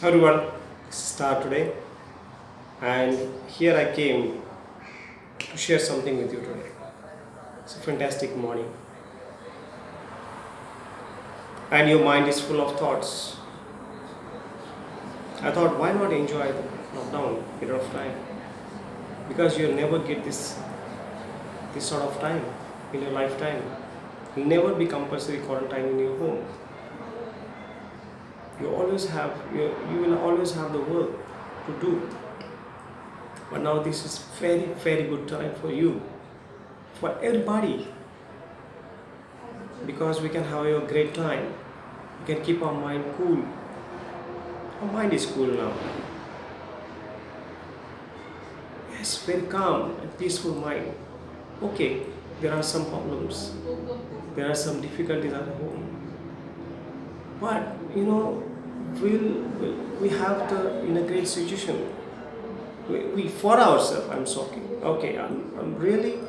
Everyone, this is Star today, and here I came to share something with you today. It's a fantastic morning, and your mind is full of thoughts. I thought, why not enjoy the lockdown period of time? Because you'll never get this sort of time in your lifetime. You'll never be compulsory quarantine in your home. You will always have the work to do. But now this is very good time for you, for everybody, because we can have a great time. We can keep our mind cool. Our mind is cool now. Yes, very calm and peaceful mind. Okay, there are some problems. There are some difficulties at home. But we have the in a great situation. We for ourselves. I'm talking. Okay, I'm really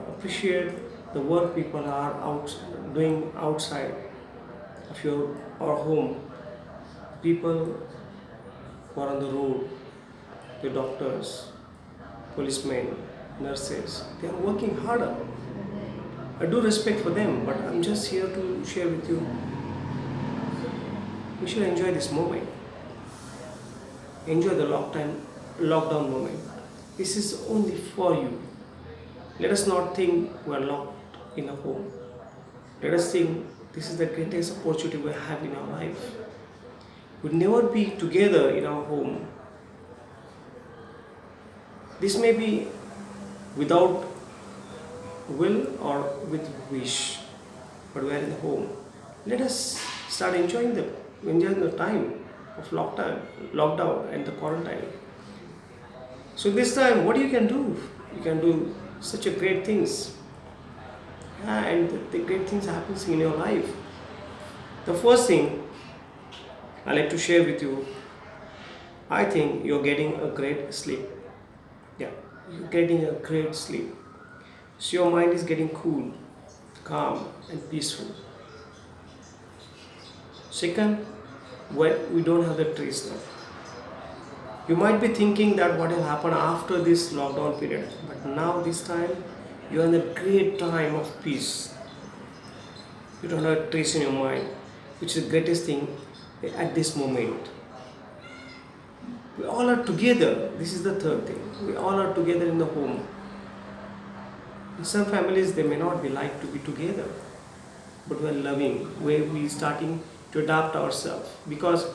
appreciate the work people are out doing outside of your our home. People who are on the road, the doctors, policemen, nurses, they are working harder. I do respect for them, but I'm just here to share with you. We should enjoy this moment. Enjoy the lockdown moment. This is only for you. Let us not think we are locked in a home. Let us think this is the greatest opportunity we have in our life. We'll never be together in our home. This may be without will or with wish, but we are in the home. Let us start enjoying the time of lockdown and the quarantine. So this time, what you can do? You can do such a great things, and the great things happens in your life. The first thing I like to share with you, I think you're getting a great sleep. Yeah, you're getting a great sleep. So your mind is getting cool, calm, and peaceful. Second, we don't have the trees now. You might be thinking that what will happen after this lockdown period, but now this time you are in a great time of peace. You don't have trees in your mind, which is the greatest thing at this moment. We all are together. This is the third thing. We all are together in the home. In some families, they may not be like to be together, but we are loving. We starting to adapt ourselves because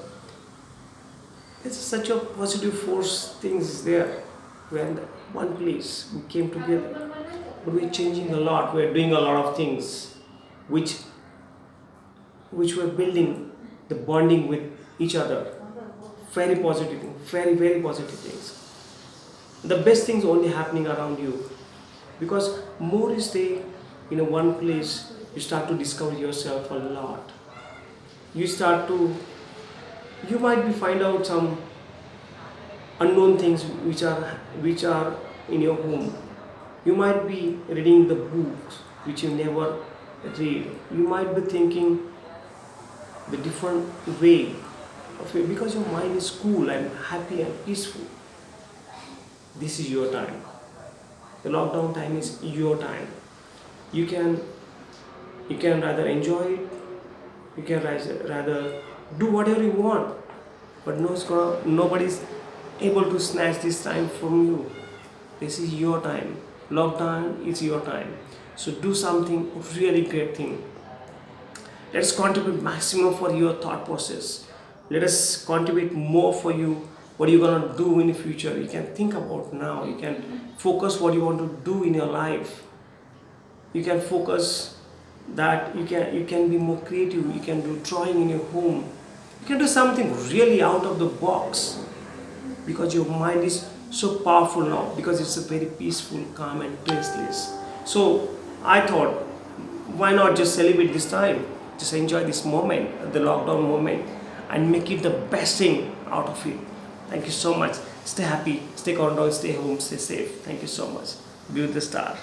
it's such a positive force. Things is there. We're in one place. We came together, but we're changing a lot. We're doing a lot of things, which we're building the bonding with each other. Very positive thing. Very positive things. The best things only happening around you because more you stay in a one place, you start to discover yourself a lot. You start to you might be find out some unknown things which are in your home. You might be reading the books which you never read. You might be thinking the different way of it because your mind is cool and happy and peaceful. This is your time. The lockdown time is your time. You can rather enjoy it. You can rather do whatever you want, but nobody's able to snatch this time from you. This is your time. Lockdown is your time. So do something really great thing. Let's contribute maximum for your thought process. Let us contribute more for you. What you're gonna do in the future, you can think about now. You can focus what you want to do in your life. You can focus that you can be more creative. You can do drawing in your home. You can do something really out of the box because your mind is so powerful now because it's a very peaceful, calm, and restless. So I thought, why not just celebrate this time? Just enjoy this moment, the lockdown moment, and make it the best thing out of it. Thank you so much. Stay happy, stay calm down, stay home, stay safe. Thank you so much. Be with the star.